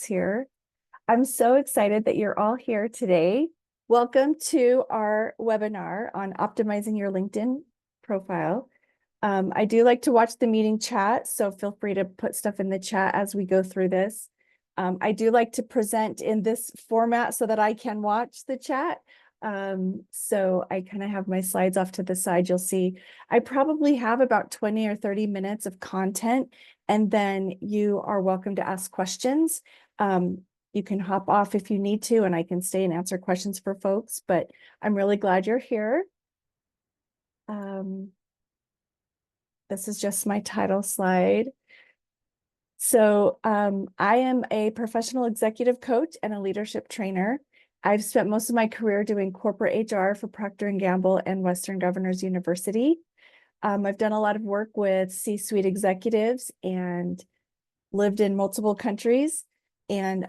here. I'm so excited that you're all here today. Welcome to our webinar on optimizing your LinkedIn profile. I do like to watch the meeting chat, so feel free to put stuff in the chat as we go through this. I do like to present in this format so that I can watch the chat. So I kind of have my slides off to the side. You'll see I probably have about 20 or 30 minutes of content, and then you are welcome to ask questions. You can hop off if you need to, and I can stay and answer questions for folks, but I'm really glad you're here. This is just my title slide. So I am a professional executive coach and a leadership trainer. I've spent most of my career doing corporate HR for Procter & Gamble and Western Governors University. I've done a lot of work with C-suite executives and lived in multiple countries, and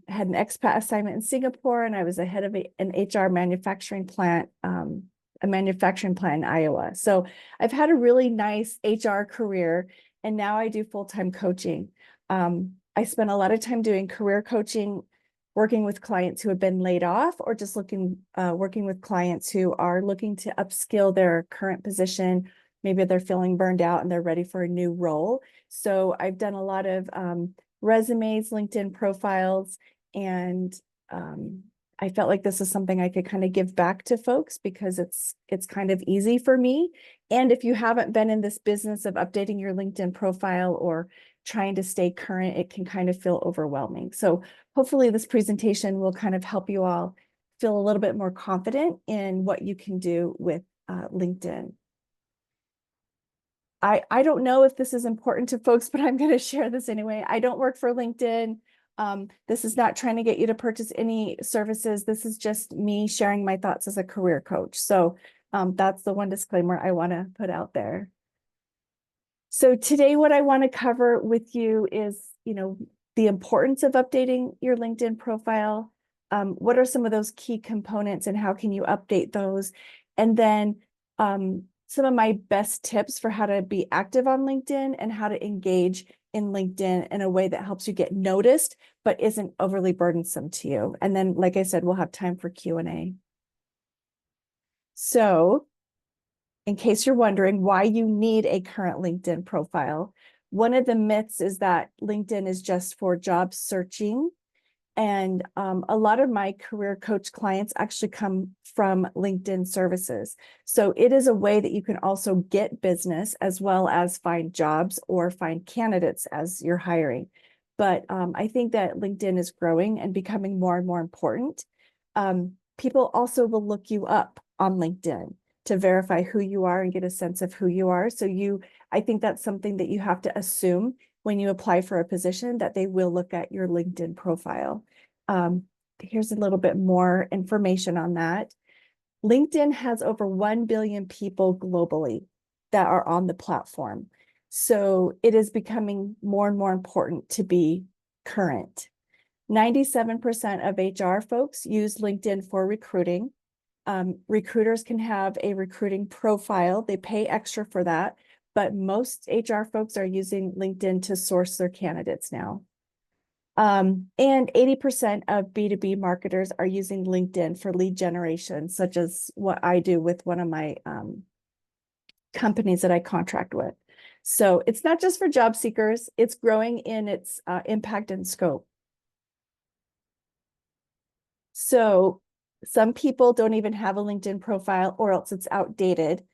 had an expat assignment in Singapore, and I was the head of an HR manufacturing plant, a manufacturing plant in Iowa. So I've had a really nice HR career, and now I do full-time coaching. I spent a lot of time doing career coaching, working with clients who have been laid off, or just working with clients who are looking to upskill their current position. Maybe they're feeling burned out and they're ready for a new role. So I've done a lot of resumes, LinkedIn profiles, and I felt like this is something I could kind of give back to folks because it's kind of easy for me. And if you haven't been in this business of updating your LinkedIn profile or trying to stay current, it can kind of feel overwhelming. So hopefully this presentation will kind of help you all feel a little bit more confident in what you can do with LinkedIn. I don't know if this is important to folks, but I'm going to share this anyway. I don't work for LinkedIn. This is not trying to get you to purchase any services. This is just me sharing my thoughts as a career coach. So that's the one disclaimer I want to put out there. So today, what I want to cover with you is, the importance of updating your LinkedIn profile. What are some of those key components and how can you update those? And then some of my best tips for how to be active on LinkedIn and how to engage in LinkedIn in a way that helps you get noticed, but isn't overly burdensome to you. And then, like I said, we'll have time for Q&A. So in case you're wondering why you need a current LinkedIn profile, one of the myths is that LinkedIn is just for job searching. And a lot of my career coach clients actually come from LinkedIn services. So it is a way that you can also get business as well as find jobs or find candidates as you're hiring. But I think that LinkedIn is growing and becoming more and more important. People also will look you up on LinkedIn to verify who you are and get a sense of who you are. So I think that's something that you have to assume when you apply for a position, that they will look at your LinkedIn profile. Here's a little bit more information on that. LinkedIn has over 1 billion people globally that are on the platform. So it is becoming more and more important to be current. 97% of HR folks use LinkedIn for recruiting. Recruiters can have a recruiting profile. They pay extra for that, but most HR folks are using LinkedIn to source their candidates now. And 80% of B2B marketers are using LinkedIn for lead generation, such as what I do with one of my companies that I contract with. So it's not just for job seekers, it's growing in its impact and scope. So some people don't even have a LinkedIn profile, or else it's outdated.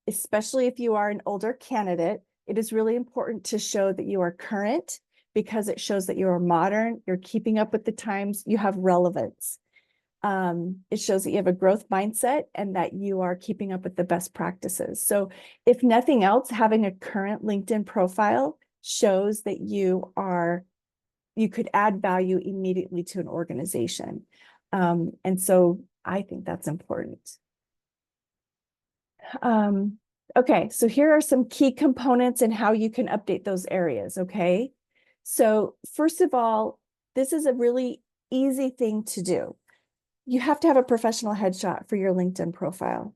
Especially if you are an older candidate, it is really important to show that you are current, because it shows that you are modern, you're keeping up with the times, you have relevance. It shows that you have a growth mindset and that you are keeping up with the best practices. So if nothing else, having a current LinkedIn profile shows that you could add value immediately to an organization. And so I think that's important. Okay, so here are some key components and how you can update those areas, okay? So first of all, this is a really easy thing to do. You have to have a professional headshot for your LinkedIn profile.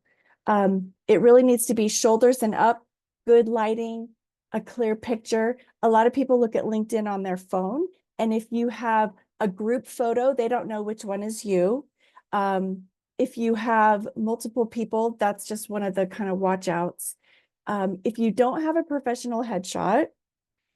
It really needs to be shoulders and up, good lighting, a clear picture. A lot of people look at LinkedIn on their phone And if you have a group photo, they don't know which one is you. If you have multiple people, that's just one of the kind of watch outs. If you don't have a professional headshot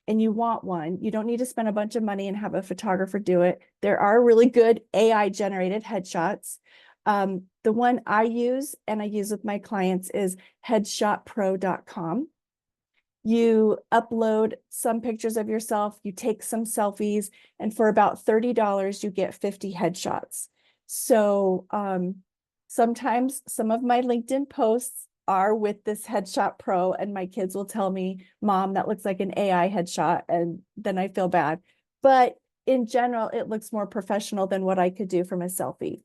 and you want one, you don't need to spend a bunch of money and have a photographer do it. There are really good AI generated headshots. The one I use and I use with my clients is headshotpro.com. You upload some pictures of yourself, you take some selfies, and for about $30, you get 50 headshots. So sometimes some of my LinkedIn posts are with this Headshot Pro, and my kids will tell me, Mom, that looks like an AI headshot, and then I feel bad. But in general, it looks more professional than what I could do from a selfie.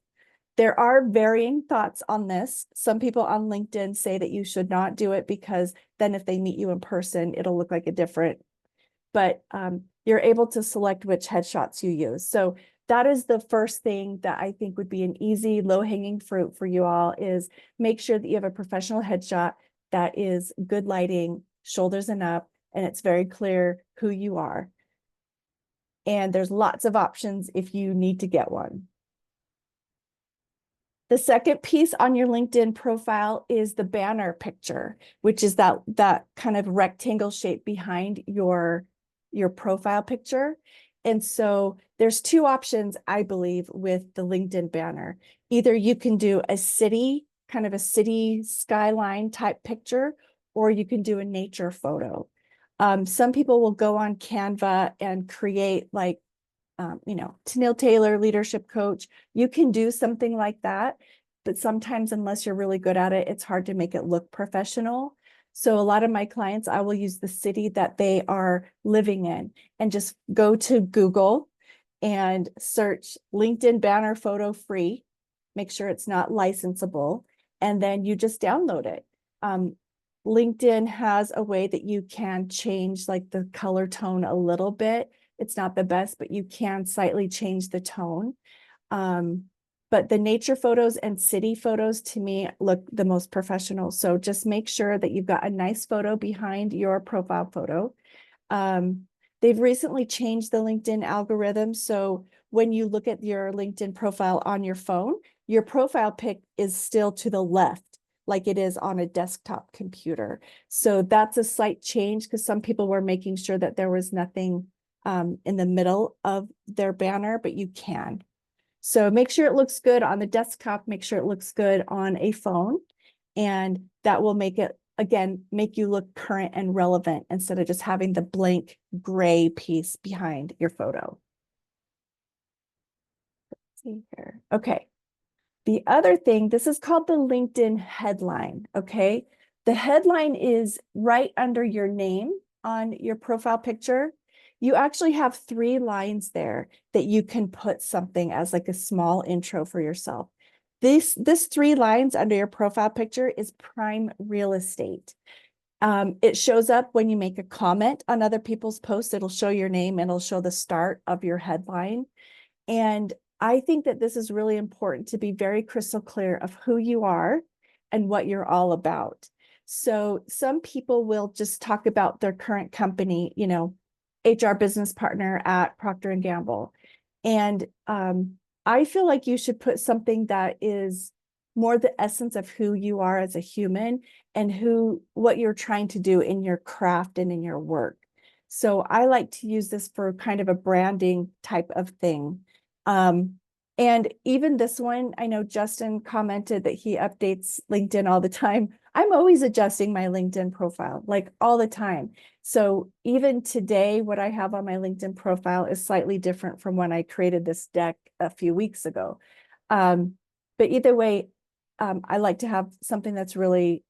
There are varying thoughts on this. Some people on LinkedIn say that you should not do it because then if they meet you in person, it'll look like a different, but you're able to select which headshots you use. So that is the first thing that I think would be an easy low-hanging fruit for you all, is make sure that you have a professional headshot that is good lighting, shoulders and up, and it's very clear who you are. And there's lots of options if you need to get one. The second piece on your LinkedIn profile is the banner picture, which is that kind of rectangle shape behind your profile picture. And so there's two options, I believe, with the LinkedIn banner. Either you can do a city, kind of a city skyline type picture, or you can do a nature photo. Some people will go on Canva and create like Tennille Taylor, leadership coach. You can do something like that, but sometimes unless you're really good at it, it's hard to make it look professional. So a lot of my clients, I will use the city that they are living in and just go to Google and search LinkedIn banner photo free, make sure it's not licensable, and then you just download it. LinkedIn has a way that you can change like the color tone a little bit. It's not the best, but you can slightly change the tone. But the nature photos and city photos to me look the most professional. So just make sure that you've got a nice photo behind your profile photo. They've recently changed the LinkedIn algorithm. So when you look at your LinkedIn profile on your phone, your profile pic is still to the left, like it is on a desktop computer. So that's a slight change because some people were making sure that there was nothing in the middle of their banner, but you can. So make sure it looks good on the desktop, make sure it looks good on a phone, and that will make it, again, make you look current and relevant instead of just having the blank gray piece behind your photo. Let's see here. Okay. The other thing, this is called the LinkedIn headline, okay? The headline is right under your name on your profile picture. You actually have 3 lines there that you can put something as like a small intro for yourself. This 3 lines under your profile picture is prime real estate. It shows up when you make a comment on other people's posts. It'll show your name and it'll show the start of your headline. And I think that this is really important to be very crystal clear of who you are and what you're all about. So some people will just talk about their current company, HR business partner at Procter & Gamble. And I feel like you should put something that is more the essence of who you are as a human and what you're trying to do in your craft and in your work. So I like to use this for kind of a branding type of thing. And even this one, I know Justin commented that he updates LinkedIn all the time. I'm always adjusting my LinkedIn profile, like all the time. So even today, what I have on my LinkedIn profile is slightly different from when I created this deck a few weeks ago. But either way, I like to have something that's really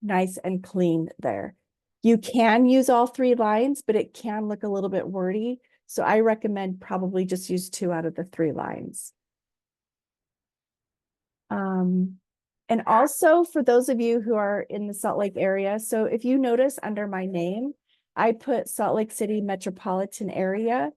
nice and clean there. You can use all 3 lines, but it can look a little bit wordy. So I recommend probably just use 2 out of the 3 lines. And also for those of you who are in the Salt Lake area, so if you notice under my name, I put Salt Lake City metropolitan area.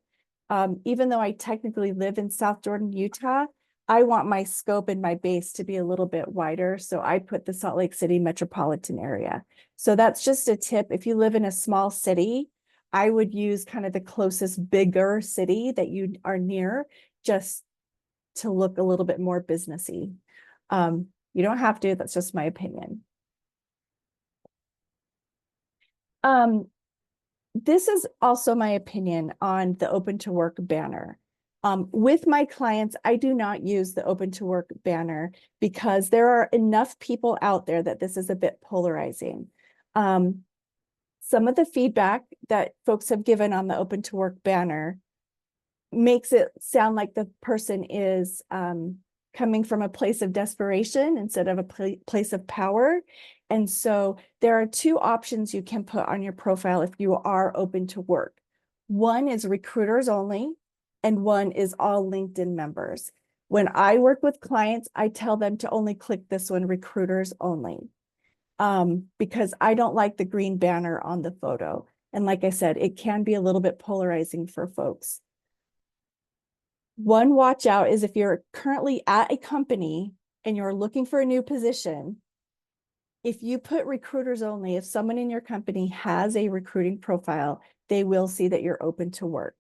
Even though I technically live in South Jordan, Utah, I want my scope and my base to be a little bit wider. So I put the Salt Lake City metropolitan area. So that's just a tip. If you live in a small city, I would use kind of the closest bigger city that you are near, just to look a little bit more businessy. You don't have to, that's just my opinion. This is also my opinion on the open to work banner. With my clients, I do not use the open to work banner because there are enough people out there that this is a bit polarizing. Some of the feedback that folks have given on the open to work banner makes it sound like the person is coming from a place of desperation instead of a place of power. And so there are two options you can put on your profile if you are open to work. One is recruiters only, and one is all LinkedIn members. When I work with clients, I tell them to only click this one, recruiters only, because I don't like the green banner on the photo. And like I said, it can be a little bit polarizing for folks. One watch out is if you're currently at a company and you're looking for a new position, if you put recruiters only, if someone in your company has a recruiting profile, they will see that you're open to work.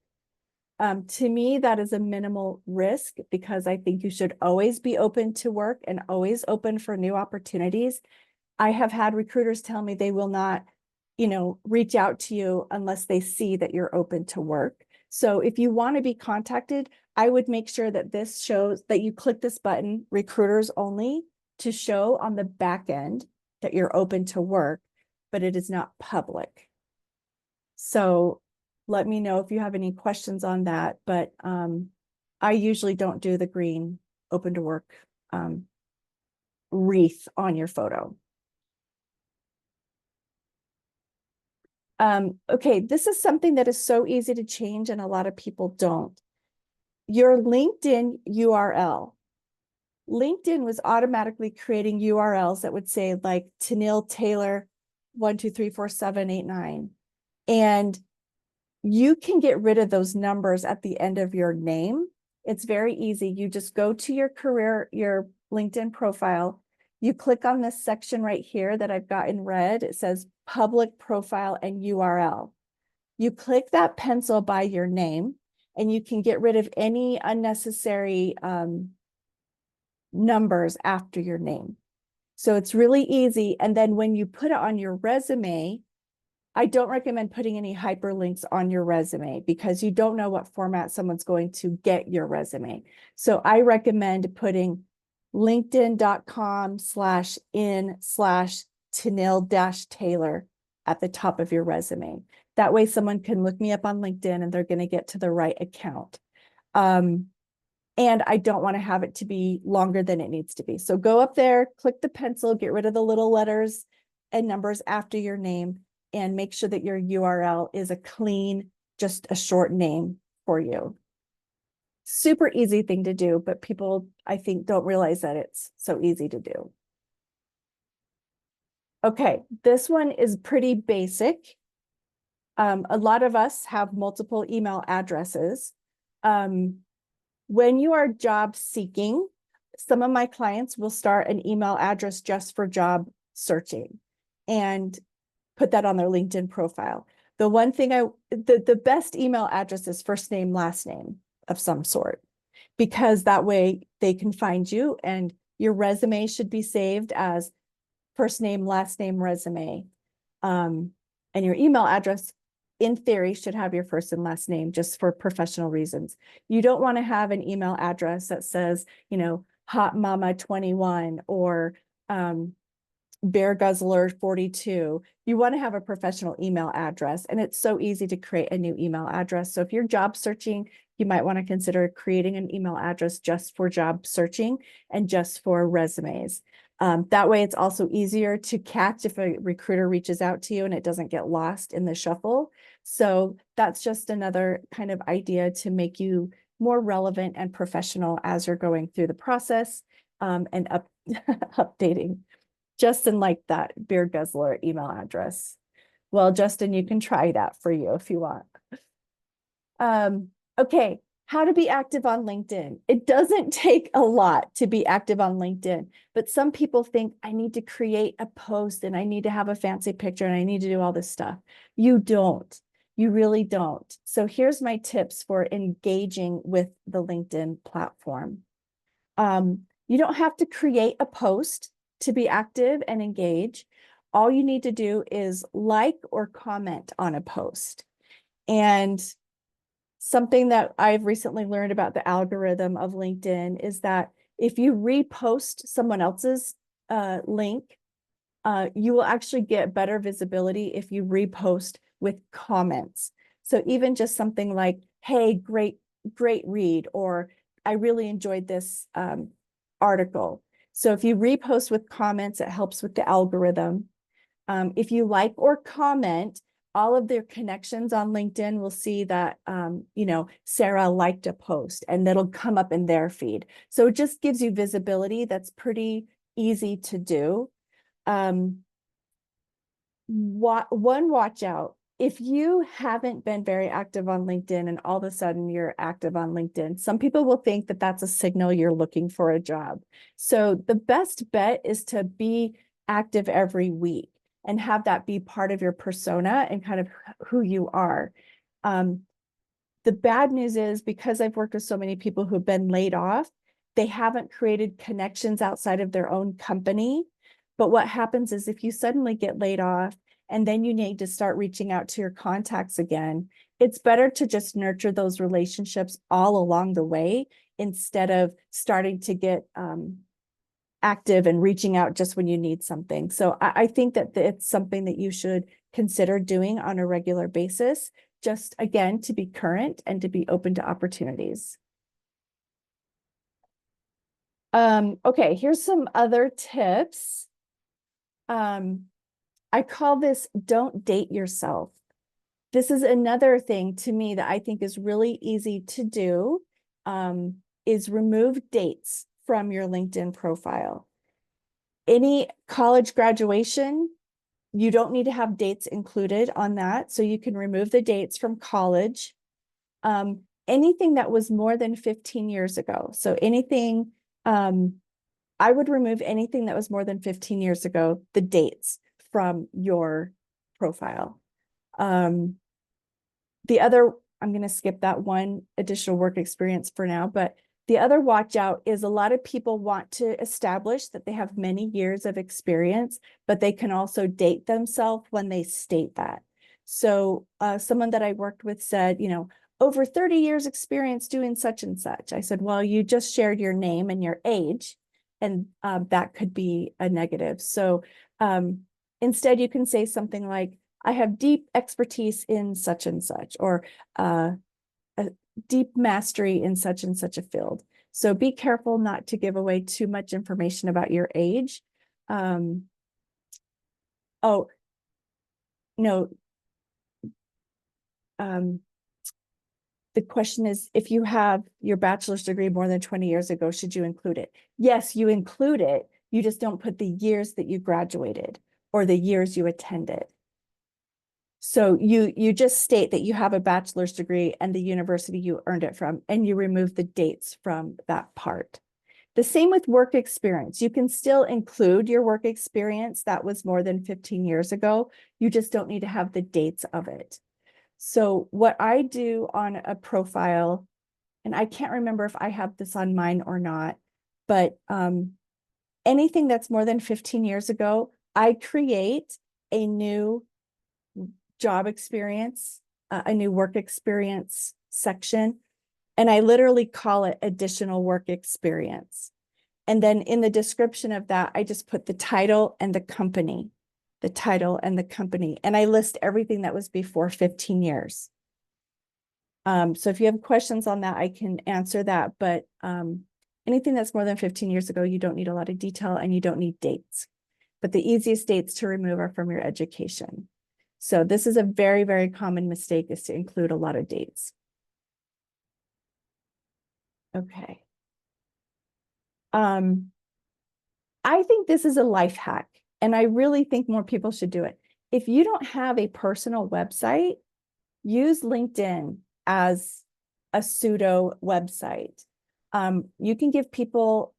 To me, that is a minimal risk because I think you should always be open to work and always open for new opportunities. I have had recruiters tell me they will not, reach out to you unless they see that you're open to work. So if you want to be contacted, I would make sure that this shows that you click this button, recruiters only, to show on the back end that you're open to work, but it is not public. So let me know if you have any questions on that, but I usually don't do the green open to work wreath on your photo. Okay, this is something that is so easy to change and a lot of people don't. Your LinkedIn URL. LinkedIn was automatically creating URLs that would say like Tenille Taylor 1234789. And you can get rid of those numbers at the end of your name. It's very easy. You just go to your career, your LinkedIn profile. You click on this section right here that I've got in red. It says public profile and URL. You click that pencil by your name and you can get rid of any unnecessary numbers after your name. So it's really easy. And then when you put it on your resume, I don't recommend putting any hyperlinks on your resume because you don't know what format someone's going to get your resume. So I recommend putting linkedin.com/in/Tenille-Taylor at the top of your resume. That way someone can look me up on LinkedIn and they're going to get to the right account. And I don't want to have it to be longer than it needs to be. So go up there, click the pencil, get rid of the little letters and numbers after your name, and make sure that your URL is a clean, just a short name for you. Super easy thing to do, but people, I think, don't realize that it's so easy to do. Okay, this one is pretty basic. A lot of us have multiple email addresses. When you are job seeking, some of my clients will start an email address just for job searching and put that on their LinkedIn profile. The one thing the best email address is first name, last name of some sort, because that way they can find you and your resume should be saved as first name, last name, resume. And your email address, in theory, should have your first and last name just for professional reasons. You don't want to have an email address that says, Hot Mama 21 or Bear Guzzler 42. You want to have a professional email address, and it's so easy to create a new email address. So if you're job searching, you might want to consider creating an email address just for job searching and just for resumes. That way it's also easier to catch if a recruiter reaches out to you and it doesn't get lost in the shuffle. So that's just another kind of idea to make you more relevant and professional as you're going through the process and updating. Justin liked that Beer Guzzler email address. Well, Justin, you can try that for you if you want. Okay, how to be active on LinkedIn. It doesn't take a lot to be active on LinkedIn, but some people think I need to create a post and I need to have a fancy picture and I need to do all this stuff. You don't. You really don't. So here's my tips for engaging with the LinkedIn platform. You don't have to create a post to be active and engage. All you need to do is like or comment on a post. And something that I've recently learned about the algorithm of LinkedIn is that if you repost someone else's link, you will actually get better visibility if you repost with comments. So even just something like, hey, great read, or I really enjoyed this article. So if you repost with comments, it helps with the algorithm. If you like or comment, all of their connections on LinkedIn will see that, Sarah liked a post, and that'll come up in their feed. So it just gives you visibility. That's pretty easy to do. One watch out. If you haven't been very active on LinkedIn and all of a sudden you're active on LinkedIn, some people will think that that's a signal you're looking for a job. So the best bet is to be active every week and have that be part of your persona and kind of who you are. The bad news is, because I've worked with so many people who've been laid off, they haven't created connections outside of their own company. But what happens is, if you suddenly get laid off and then you need to start reaching out to your contacts again, it's better to just nurture those relationships all along the way instead of starting to get active and reaching out just when you need something. So I think that it's something that you should consider doing on a regular basis, just again, to be current and to be open to opportunities. Okay, here's some other tips. I call this don't date yourself. This is another thing to me that I think is really easy to do, is remove dates from your LinkedIn profile. Any college graduation, you don't need to have dates included on that. So you can remove the dates from college. Anything that was more than 15 years ago. So anything, I would remove anything that was more than 15 years ago, the dates from your profile. The other, I'm going to skip that one, additional work experience for now, but the other watch out is a lot of people want to establish that they have many years of experience, but they can also date themselves when they state that. So someone that I worked with said, over 30 years experience doing such and such. I said, well, you just shared your name and your age, and that could be a negative. So instead you can say something like, I have deep expertise in such and such, or a deep mastery in such and such a field. So be careful not to give away too much information about your age. Oh, no. The question is, if you have your bachelor's degree more than 20 years ago, should you include it? Yes, you include it. You just don't put the years that you graduated or the years you attended. So you just state that you have a bachelor's degree and the university you earned it from, and you remove the dates from that part. The same with work experience. You can still include your work experience that was more than 15 years ago. You just don't need to have the dates of it. So what I do on a profile, and I can't remember if I have this on mine or not, but anything that's more than 15 years ago, I create a new job experience, a new work experience section, and I literally call it additional work experience. And then in the description of that, I just put the title and the company, and I list everything that was before 15 years. So if you have questions on that, I can answer that, but anything that's more than 15 years ago, you don't need a lot of detail and you don't need dates. But the easiest dates to remove are from your education. So this is a very, very common mistake, is to include a lot of dates. Okay. I think this is a life hack, and I really think more people should do it. If you don't have a personal website, use LinkedIn as a pseudo website. You can give people,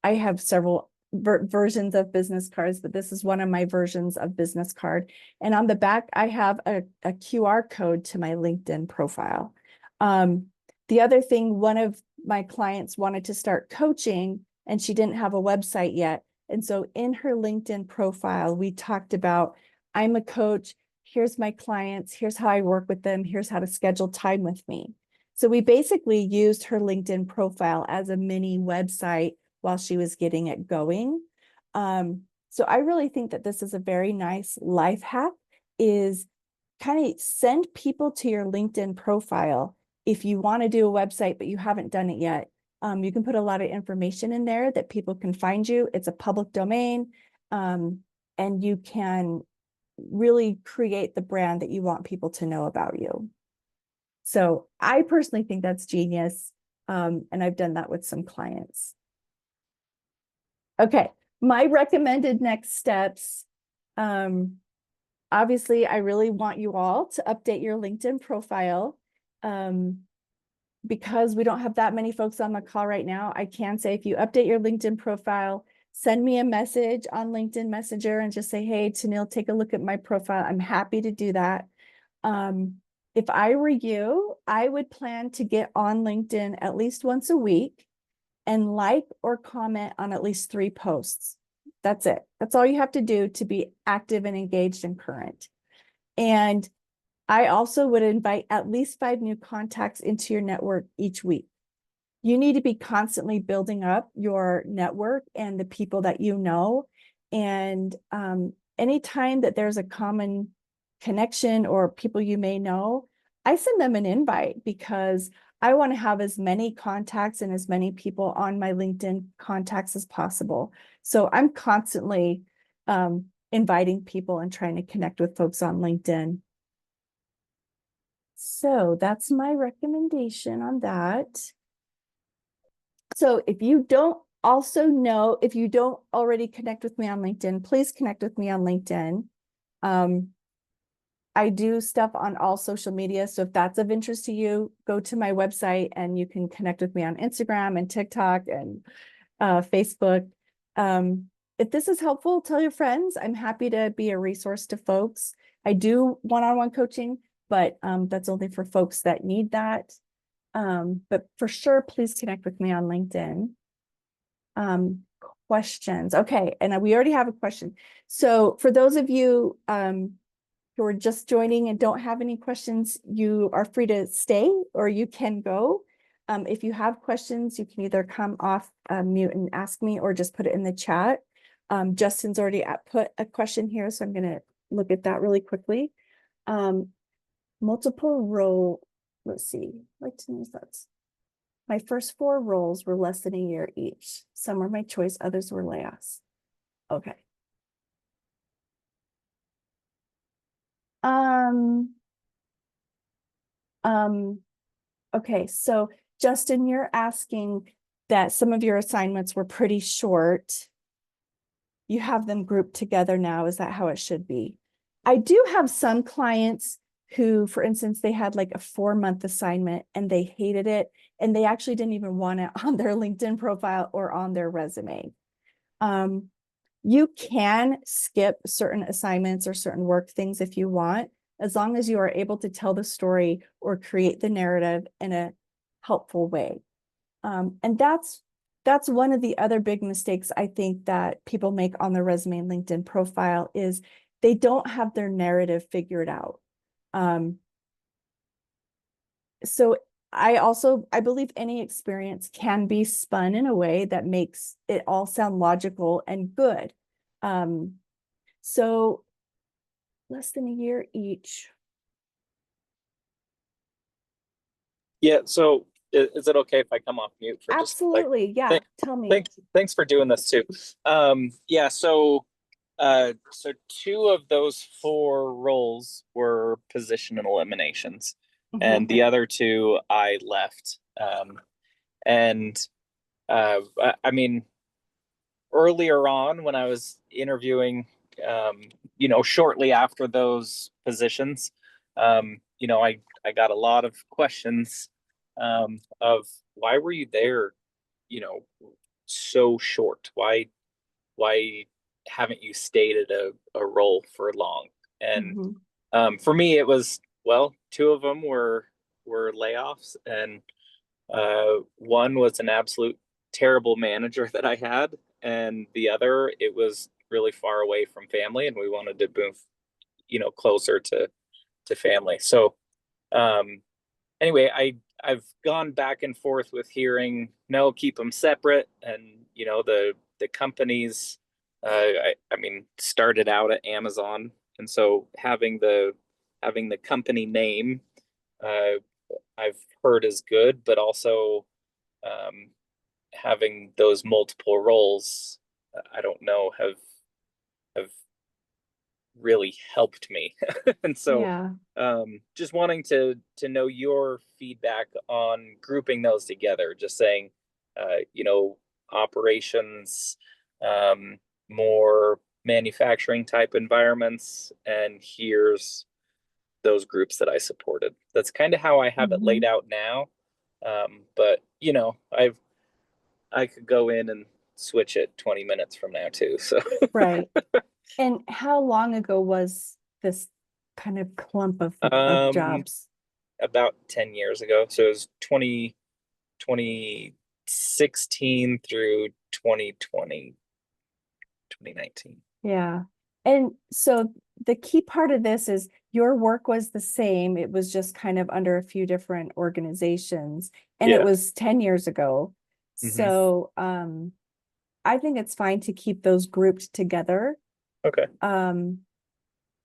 I have several versions of business cards, but this is one of my versions of business card. And on the back, I have a QR code to my LinkedIn profile. The other thing, one of my clients wanted to start coaching and she didn't have a website yet. And so in her LinkedIn profile, we talked about, I'm a coach, here's my clients, here's how I work with them, here's how to schedule time with me. So we basically used her LinkedIn profile as a mini website while she was getting it going. So I really think that this is a very nice life hack, is kind of send people to your LinkedIn profile. If you want to do a website, but you haven't done it yet, you can put a lot of information in there that people can find you. It's a public domain, and you can really create the brand that you want people to know about you. So I personally think that's genius. And I've done that with some clients. Okay, my recommended next steps. Obviously, I really want you all to update your LinkedIn profile. Because we don't have that many folks on the call right now, I can say if you update your LinkedIn profile, send me a message on LinkedIn Messenger and just say, hey, Tanil, take a look at my profile. I'm happy to do that. If I were you, I would plan to get on LinkedIn at least once a week and like or comment on at least 3 posts. That's it. That's all you have to do to be active and engaged and current. And I also would invite at least 5 new contacts into your network each week. You need to be constantly building up your network and the people that you know. And anytime that there's a common connection or people you may know, I send them an invite because I want to have as many contacts and as many people on my LinkedIn contacts as possible. So I'm constantly inviting people and trying to connect with folks on LinkedIn. So that's my recommendation on that. So if you don't already connect with me on LinkedIn, please connect with me on LinkedIn. I do stuff on all social media. So if that's of interest to you, go to my website and you can connect with me on Instagram and TikTok and Facebook. If this is helpful, tell your friends. I'm happy to be a resource to folks. I do one-on-one coaching, but that's only for folks that need that. But for sure, please connect with me on LinkedIn. Questions. Okay, and we already have a question. So for those of you who are just joining and don't have any questions, you are free to stay or you can go. If you have questions, you can either come off mute and ask me or just put it in the chat. Justin's already put a question here, so I'm going to look at that really quickly. Multiple role, let's see, like to know thoughts. My first 4 roles were less than a year each. Some were my choice, others were layoffs. Okay. Okay, so Justin, you're asking that some of your assignments were pretty short. You have them grouped together now. Is that how it should be? I do have some clients who, for instance, they had like a 4-month assignment and they hated it and they actually didn't even want it on their LinkedIn profile or on their resume. You can skip certain assignments or certain work things if you want, as long as you are able to tell the story or create the narrative in a helpful way. And that's one of the other big mistakes I think that people make on their resume and LinkedIn profile is they don't have their narrative figured out. So I believe any experience can be spun in a way that makes it all sound logical and good. So less than a year each. Yeah, so is it okay if I come off mute for just Absolutely, yeah. Tell me. Thanks for doing this too. Yeah, so 2 of those 4 roles were position eliminations, and the other 2 I left. And I mean, earlier on when I was interviewing, shortly after those positions, I got a lot of questions of why were you there, so short? Why why haven't you stayed at a role for long? And Mhm. for me, it was, well, two of them were layoffs, and one was an absolute terrible manager that I had, and the other, it was really far away from family, and we wanted to move, closer to family. So anyway, I've gone back and forth with hearing no, keep them separate, and the companies. I mean, started out at Amazon, and so having the company name, uh, I've heard is good, but also um, having those multiple roles, I don't know, have really helped me. And so Yeah. just wanting to know your feedback on grouping those together, just saying operations, um, more manufacturing type environments, and here's those groups that I supported. That's kind of how I have it laid Mhm. out now. But I could go in and switch it 20 minutes from now too. So Right. And how long ago was this kind of clump of um jobs? about 10 years ago. So it was 2016 through 2020, 2019. Yeah. And so the key part of this is your work was the same. It was just kind of under a few different organizations, and it Yeah. was 10 years ago. Hmm. So I think it's fine to keep those grouped together. Okay. Um,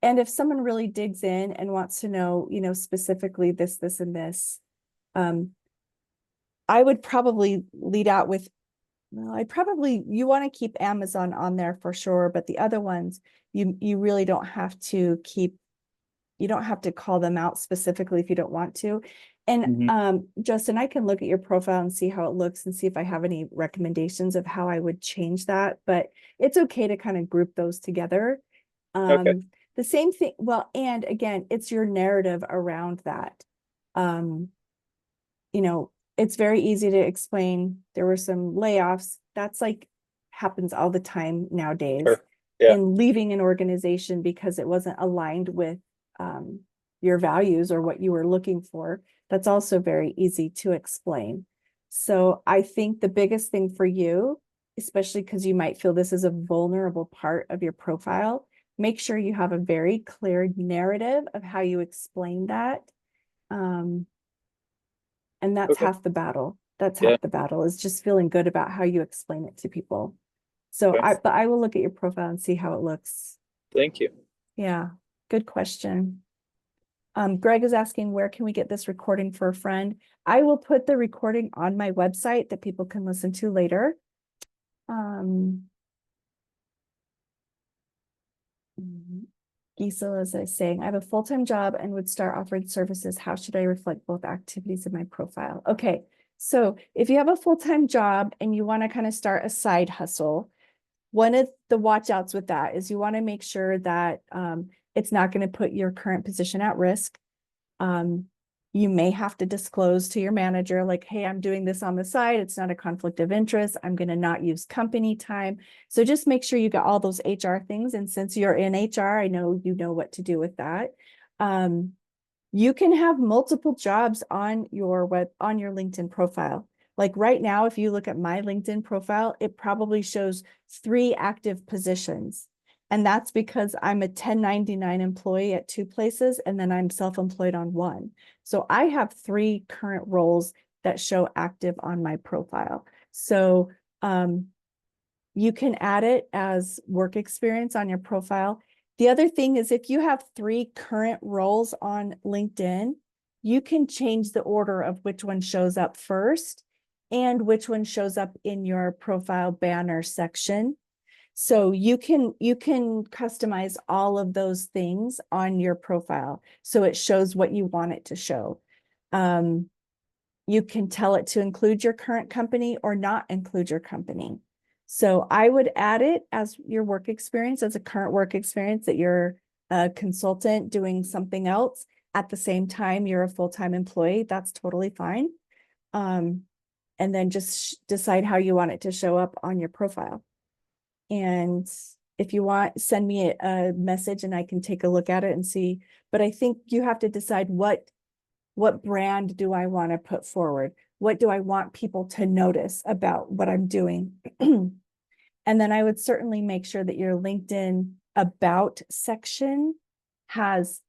and if someone really digs in and wants to know, specifically this, and this, um, I would probably lead out with, well, you want to keep Amazon on there for sure, but the other ones, you really don't have to keep, you don't have to call them out specifically if you don't want to. And Hmm. Justin, I can look at your profile and see how it looks and see if I have any recommendations of how I would change that, but it's okay to kind of group those together. Okay. The same thing, well, and again, it's your narrative around that. Um, it's very easy to explain. There were some layoffs. That's like happens all the time nowadays. Sure. Yeah. And leaving an organization because it wasn't aligned with um, your values or what you were looking for. That's also very easy to explain. So I think the biggest thing for you, especially because you might feel this is a vulnerable part of your profile, make sure you have a very clear narrative of how you explain that. Um, and that's Okay. half the battle. That's Yeah. half the battle is just feeling good about how you explain it to people. So Okay. but I will look at your profile and see how it looks. Thank you. Yeah, good question. Greg is asking, where can we get this recording for a friend? I will put the recording on my website that people can listen to later. Gisela is saying, I have a full-time job and would start offering services. How should I reflect both activities in my profile? Okay, so if you have a full-time job and you want to kind of start a side hustle, one of the watch outs with that is you want to make sure that it's not going to put your current position at risk. Um, you may have to disclose to your manager, like, hey, I'm doing this on the side. It's not a conflict of interest. I'm going to not use company time. So just make sure you got all those HR things. And since you're in HR, I know you know what to do with that. You can have multiple jobs on your LinkedIn profile. Like right now, if you look at my LinkedIn profile, it probably shows 3 active positions. And that's because I'm a 1099 employee at 2 places, and then I'm self-employed on 1. So I have 3 current roles that show active on my profile. So you can add it as work experience on your profile. The other thing is if you have 3 current roles on LinkedIn, you can change the order of which one shows up first and which one shows up in your profile banner section. So you can customize all of those things on your profile so it shows what you want it to show. You can tell it to include your current company or not include your company. So I would add it as your work experience, as a current work experience that you're a consultant doing something else. At the same time, you're a full-time employee. That's totally fine. And then just decide how you want it to show up on your profile. And if you want, send me a message and I can take a look at it and see. But I think you have to decide what brand do I want to put forward? What do I want people to notice about what I'm doing? And then I would certainly make sure that your LinkedIn about section has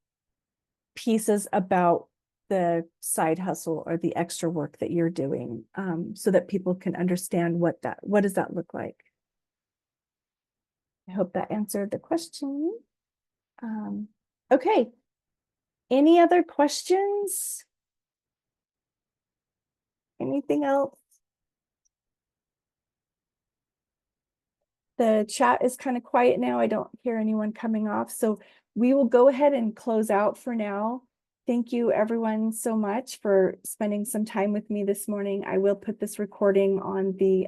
pieces about the side hustle or the extra work that you're doing, so that people can understand what does that look like? I hope that answered the question. Okay. Any other questions? Anything else? The chat is kind of quiet now. I don't hear anyone coming off. So we will go ahead and close out for now. Thank you everyone so much for spending some time with me this morning. I will put this recording on the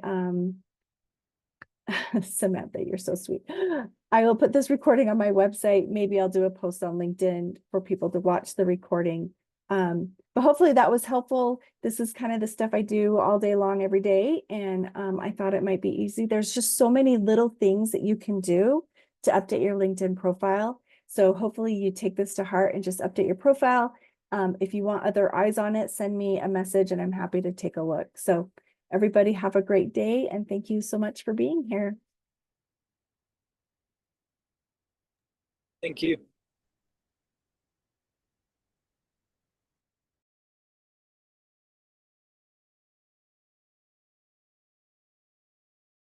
Samantha, you're so sweet. I will put this recording on my website. Maybe I'll do a post on LinkedIn for people to watch the recording. But hopefully that was helpful. This is kind of the stuff I do all day long, every day. And I thought it might be easy. There's just so many little things that you can do to update your LinkedIn profile. So hopefully you take this to heart and just update your profile. If you want other eyes on it, send me a message and I'm happy to take a look. So everybody have a great day and thank you so much for being here. Thank you.